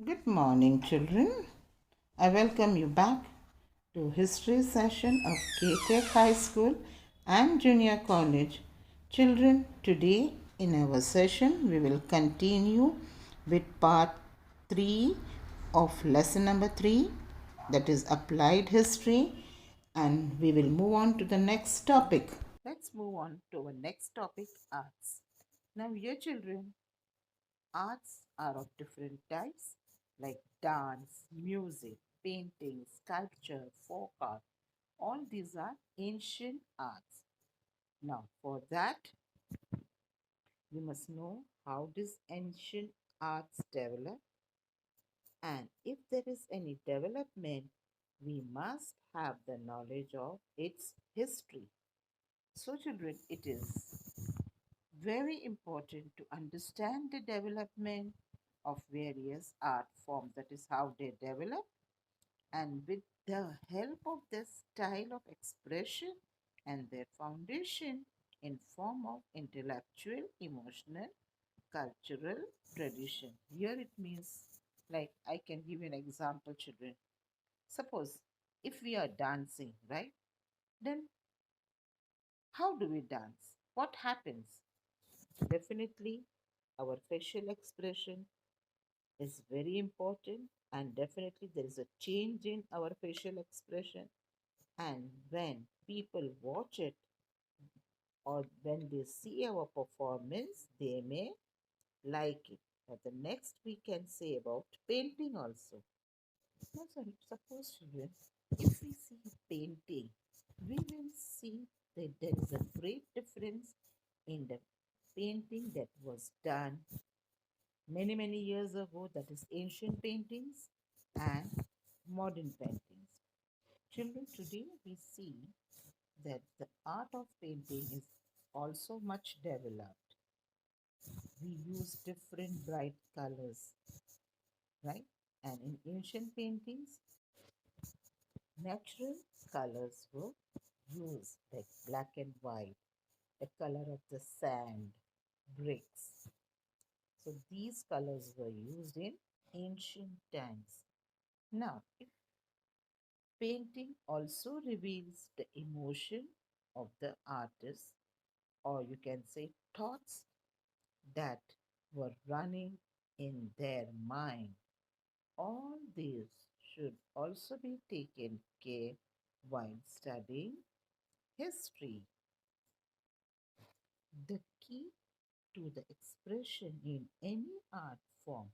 Good morning, children. I welcome you back to history session of K-Tech High School and Junior College. Children, today in our session we will continue with part 3 of lesson number 3, that is applied history, and we will move on to the next topic. Let's move on to our next topic, arts. Now, dear children, arts are of different types like dance, music, painting, sculpture, folk art. All these are ancient arts. Now, for that, we must know how these ancient arts develop, and if there is any development, we must have the knowledge of its history. So, children, it is very important to understand the development of various art forms, that is how they develop, and with the help of their style of expression and their foundation in form of intellectual, emotional, cultural tradition. Here it means, like, I can give you an example, children. Suppose if we are dancing, right, then how do we dance? What happens? Definitely our facial expression is very important, and definitely there is a change in our facial expression, and when people watch it or when they see our performance, they may like it. But the next we can say about painting also. Now, suppose children, if we see painting, we will see that there is a great difference in the painting that was done many years ago, that is ancient paintings, and modern paintings. Children, today we see that the art of painting is also much developed. We use different bright colors, right? And in ancient paintings, natural colors were used, like black and white, the color of the sand, bricks. So these colors were used in ancient times. Now, if painting also reveals the emotion of the artist, or you can say thoughts that were running in their mind. All these should also be taken care while studying history. The key to the expression in any art form,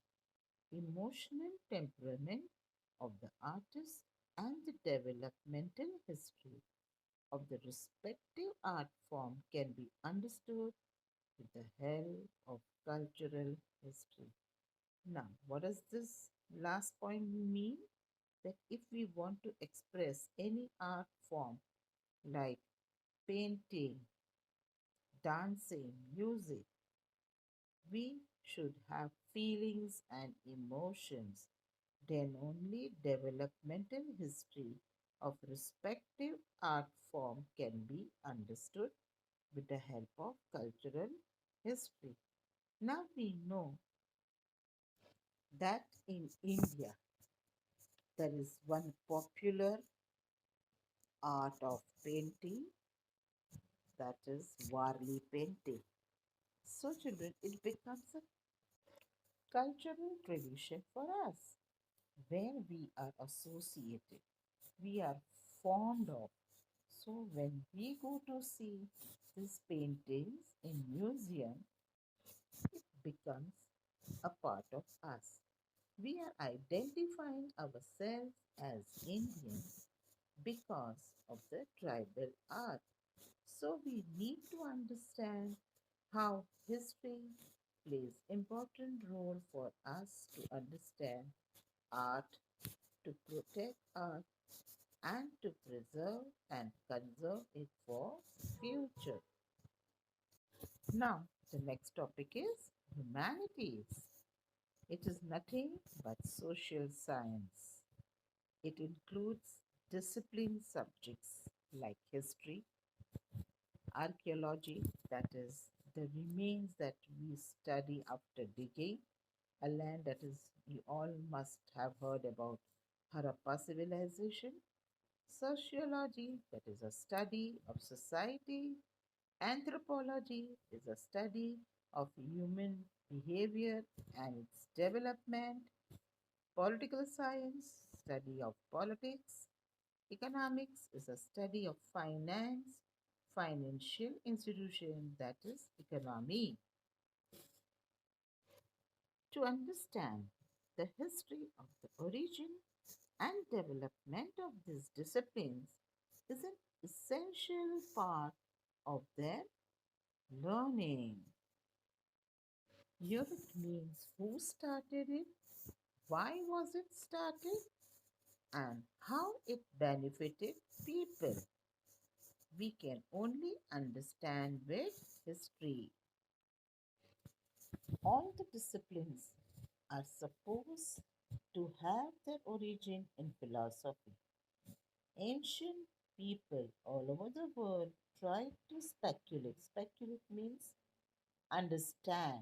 emotional temperament of the artist, and the developmental history of the respective art form can be understood with the help of cultural history. Now, what does this last point mean? That if we want to express any art form like painting, dancing, music, we should have feelings and emotions. Then only developmental history of respective art form can be understood with the help of cultural history. Now we know that in India there is one popular art of painting, that is Warli painting. So, children, it becomes a cultural tradition for us where we are associated, we are fond of. So, when we go to see these paintings in museum, it becomes a part of us. We are identifying ourselves as Indians because of the tribal art. So we need to understand how history plays important role for us to understand art, to protect art, and to preserve and conserve it for future. Now, the next topic is humanities. It is nothing but social science. It includes discipline subjects like history, archaeology, that is the remains that we study after digging, a land that is you all must have heard about Harappa civilization. Sociology, that is a study of society. Anthropology is a study of human behavior and its development. Political science, study of politics. Economics is a study of finance, financial institution, that is economy. To understand the history of the origin and development of these disciplines is an essential part of their learning. Here it means who started it, why was it started, and how it benefited people. We can only understand with history. All the disciplines are supposed to have their origin in philosophy. Ancient people all over the world tried to speculate. Speculate means understand.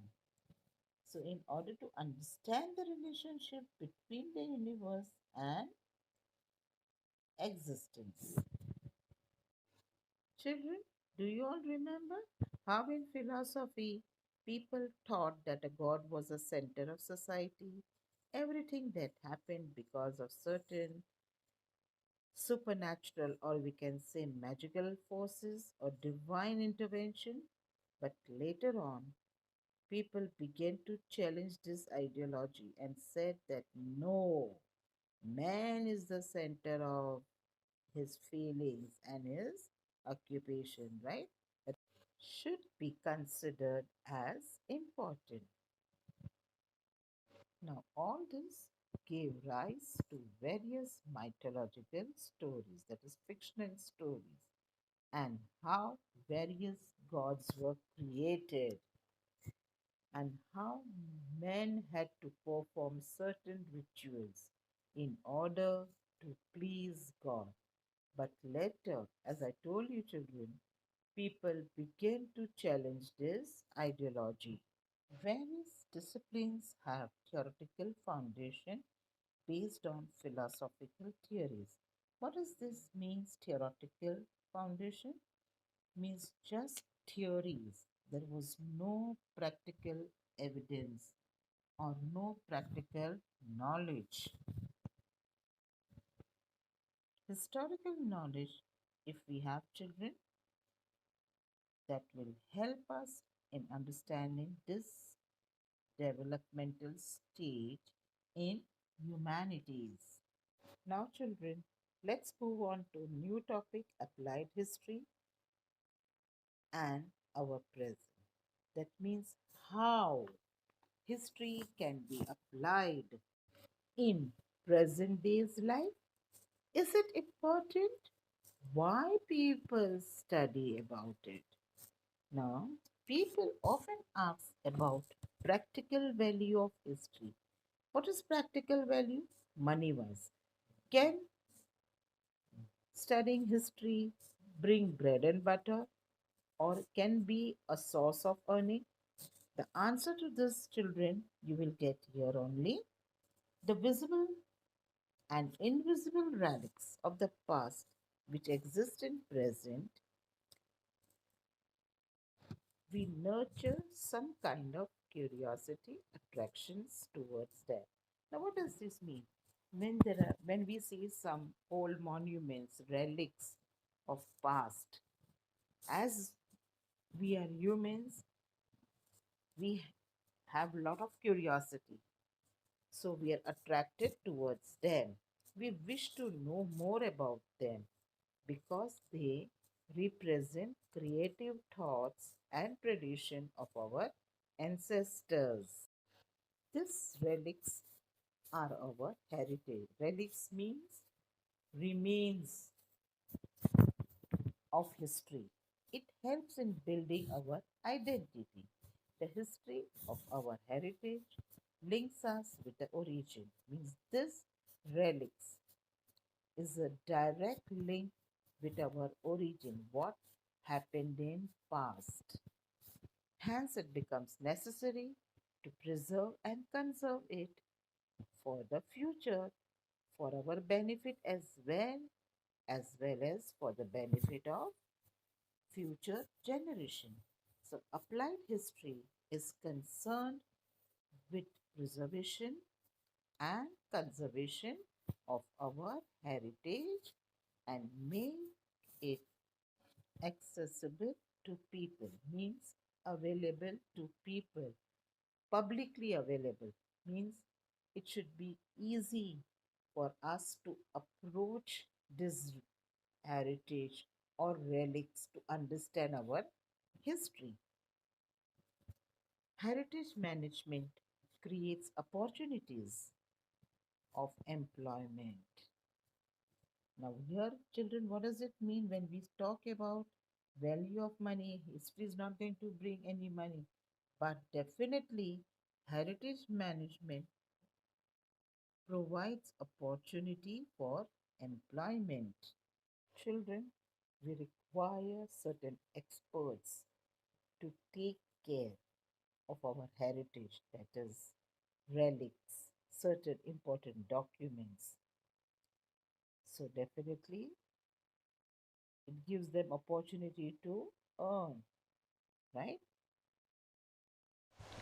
So, in order to understand the relationship between the universe and existence. Children, do you all remember how in philosophy people thought that a god was the center of society? Everything that happened because of certain supernatural, or we can say magical forces or divine intervention. But later on, people began to challenge this ideology and said that no, man is the center of his feelings and his occupation, right? That should be considered as important. Now, all this gave rise to various mythological stories, that is, fictional stories, and how various gods were created, and how men had to perform certain rituals in order to please God. But later, as I told you, children, people began to challenge this ideology. Various disciplines have theoretical foundation based on philosophical theories. What does this mean, theoretical foundation? Means just theories. There was no practical evidence or no practical knowledge. Historical knowledge, if we have children, that will help us in understanding this developmental stage in humanities. Now, children, let's move on to new topic, applied history and our present. That means how history can be applied in present day's life. Is it important? Why people study about it? Now, people often ask about practical value of history. What is practical value? Money wise. Can studying history bring bread and butter or can be a source of earning? The answer to this, children, you will get here only. The visible and invisible relics of the past which exist in present, we nurture some kind of curiosity, attractions towards them. Now, what does this mean? When we see some old monuments, relics of past, as we are humans, we have a lot of curiosity. So we are attracted towards them. We wish to know more about them because they represent creative thoughts and tradition of our ancestors. These relics are our heritage. Relics means remains of history. It helps in building our identity. The history of our heritage links us with the origin. Means this relics is a direct link with our origin, what happened in past. Hence, it becomes necessary to preserve and conserve it for the future, for our benefit as well as for the benefit of future generation. So applied history is concerned with preservation and conservation of our heritage and make it accessible to people, means available to people, publicly available, means it should be easy for us to approach this heritage or relics to understand our history. Heritage management creates opportunities of employment. Now, here, children, what does it mean when we talk about value of money? History is not going to bring any money, but definitely heritage management provides opportunity for employment. Children, we require certain experts to take care of our heritage, that is, relics, certain important documents. So, definitely, it gives them opportunity to earn, right?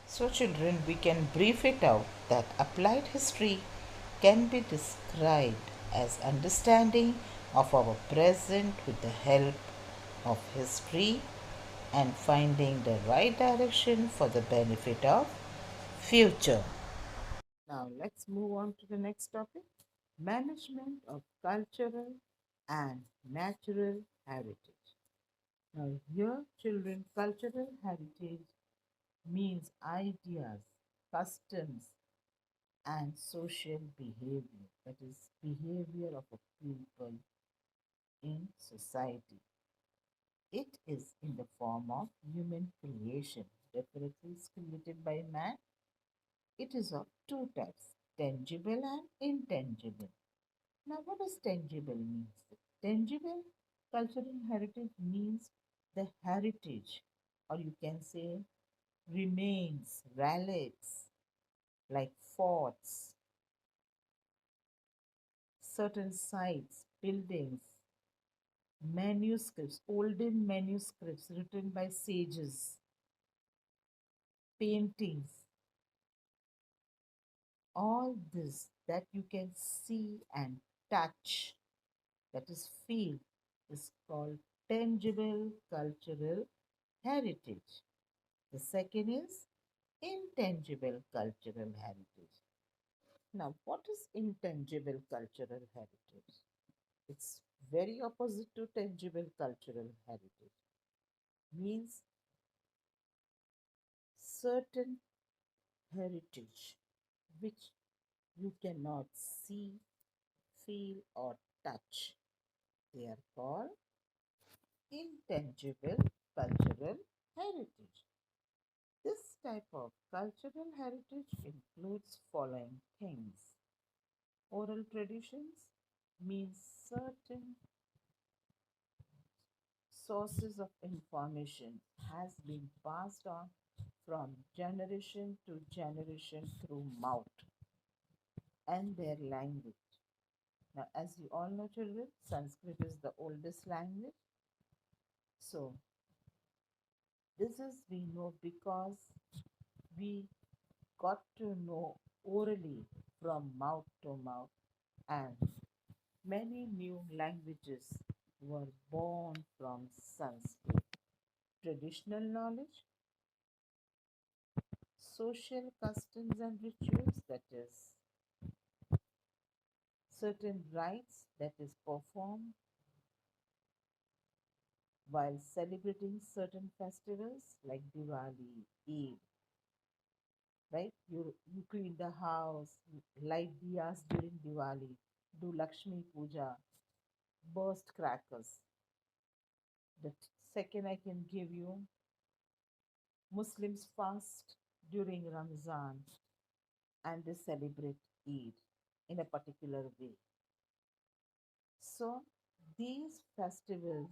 So, children, we can brief it out that applied history can be described as understanding of our present with the help of history and finding the right direction for the benefit of future. Now, let's move on to the next topic, management of cultural and natural heritage. Now, here, children, cultural heritage means ideas, customs, and social behavior. That is, behavior of a people in society. It is in the form of human creation. Definitely, it's created by man. It is of two types, tangible and intangible. Now, what does tangible mean? Tangible cultural heritage means the heritage, or you can say remains, relics, like forts, certain sites, buildings, manuscripts, olden manuscripts written by sages, paintings, all this that you can see and touch, that is feel, is called tangible cultural heritage. The second is intangible cultural heritage. Now, what is intangible cultural heritage? It's very opposite to tangible cultural heritage. Means certain heritage which you cannot see, feel, or touch. They are called intangible cultural heritage. This type of cultural heritage includes following things. Oral traditions means certain sources of information has been passed on from generation to generation through mouth and their language. Now, as you all know, children, Sanskrit is the oldest language. So, this is we know because we got to know orally from mouth to mouth, and many new languages were born from Sanskrit. Traditional knowledge, social customs and rituals, that is, certain rites that is performed while celebrating certain festivals like Diwali, Eid, right? You clean the house, light diyas during Diwali, do Lakshmi Puja, burst crackers. The second I can give you, Muslims fast during Ramzan and they celebrate Eid in a particular way. So these festivals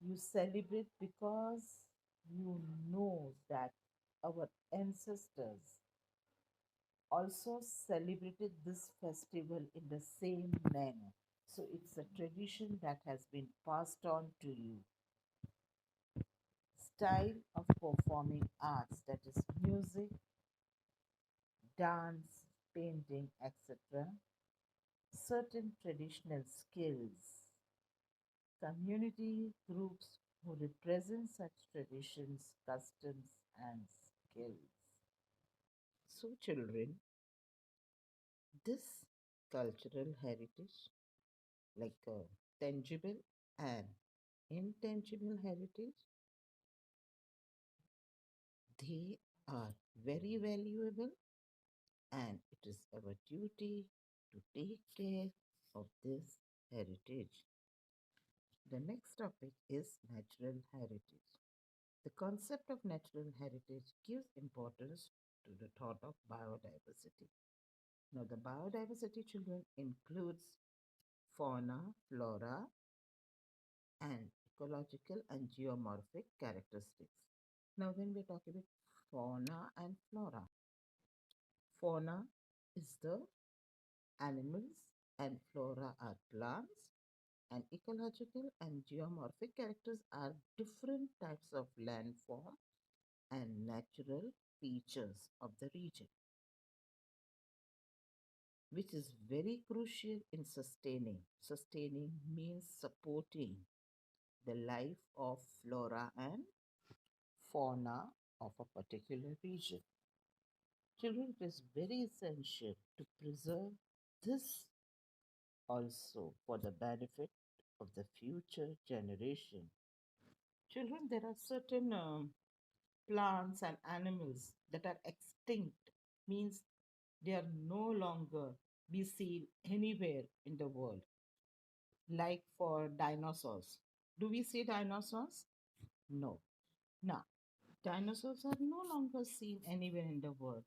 you celebrate because you know that our ancestors also celebrated this festival in the same manner. So it's a tradition that has been passed on to you. Style of performing arts, that is music, dance, painting, etc. Certain traditional skills, community groups who represent such traditions, customs, and skills. So, children, this cultural heritage, like tangible and intangible heritage, they are very valuable, and it is our duty to take care of this heritage. The next topic is natural heritage. The concept of natural heritage gives importance to the thought of biodiversity. Now, the biodiversity, children, includes fauna, flora, and ecological and geomorphic characteristics. Now, when we talk about fauna and flora, fauna is the animals and flora are plants, and ecological and geomorphic characters are different types of landform and natural features of the region, which is very crucial in sustaining. Sustaining means supporting the life of flora and fauna of a particular region. Children, it is very essential to preserve this also for the benefit of the future generation. Children, there are certain plants and animals that are extinct, means they are no longer be seen anywhere in the world, like for dinosaurs. Do we see dinosaurs? No. Now, dinosaurs are no longer seen anywhere in the world.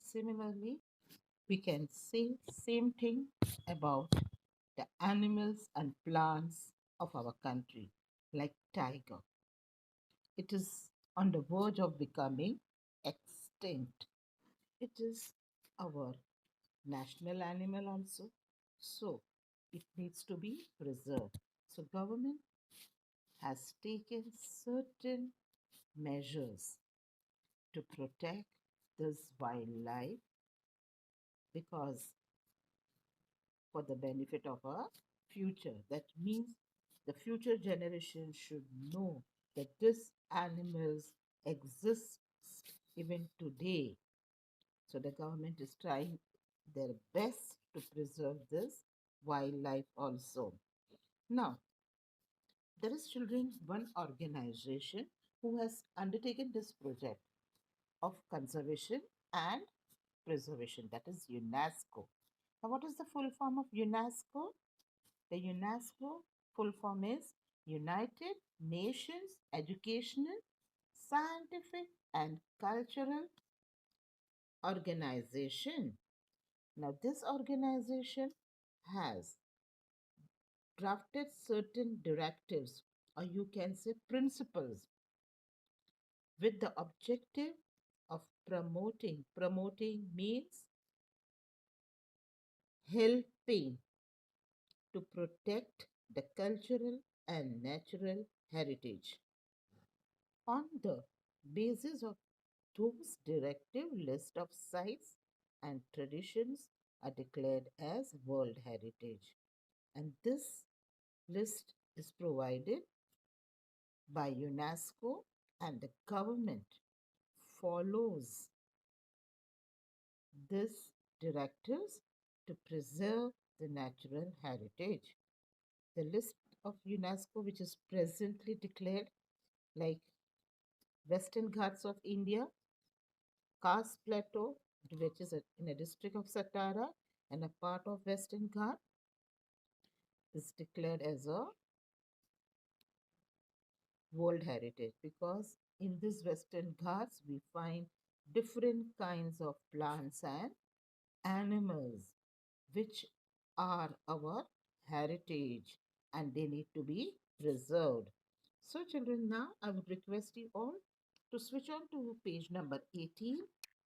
Similarly, we can say same thing about the animals and plants of our country, like tiger. It is on the verge of becoming extinct. It is our national animal also. So it needs to be preserved. So government has taken certain measures to protect this wildlife because for the benefit of our future. That means the future generation should know that this animals exists even today. So the government is trying their best to preserve this wildlife also. Now, there is children one organization who has undertaken this project of conservation and preservation, that is UNESCO. Now, what is the full form of UNESCO? The UNESCO full form is United Nations Educational, Scientific, and Cultural Organization. Now, this organization has drafted certain directives, or you can say principles, with the objective of promoting. Promoting means helping to protect the cultural and natural heritage. On the basis of those directive, list of sites and traditions are declared as World Heritage. And this list is provided by UNESCO, and the government follows these directives to preserve the natural heritage. The list of UNESCO, which is presently declared, like Western Ghats of India, Kars Plateau, which is in a district of Satara and a part of Western Ghat, is declared as a World Heritage because in this Western Ghats we find different kinds of plants and animals which are our heritage and they need to be preserved. So, children, now I would request you all To switch on to page number 18,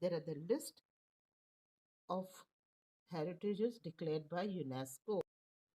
there are the list of heritages declared by UNESCO.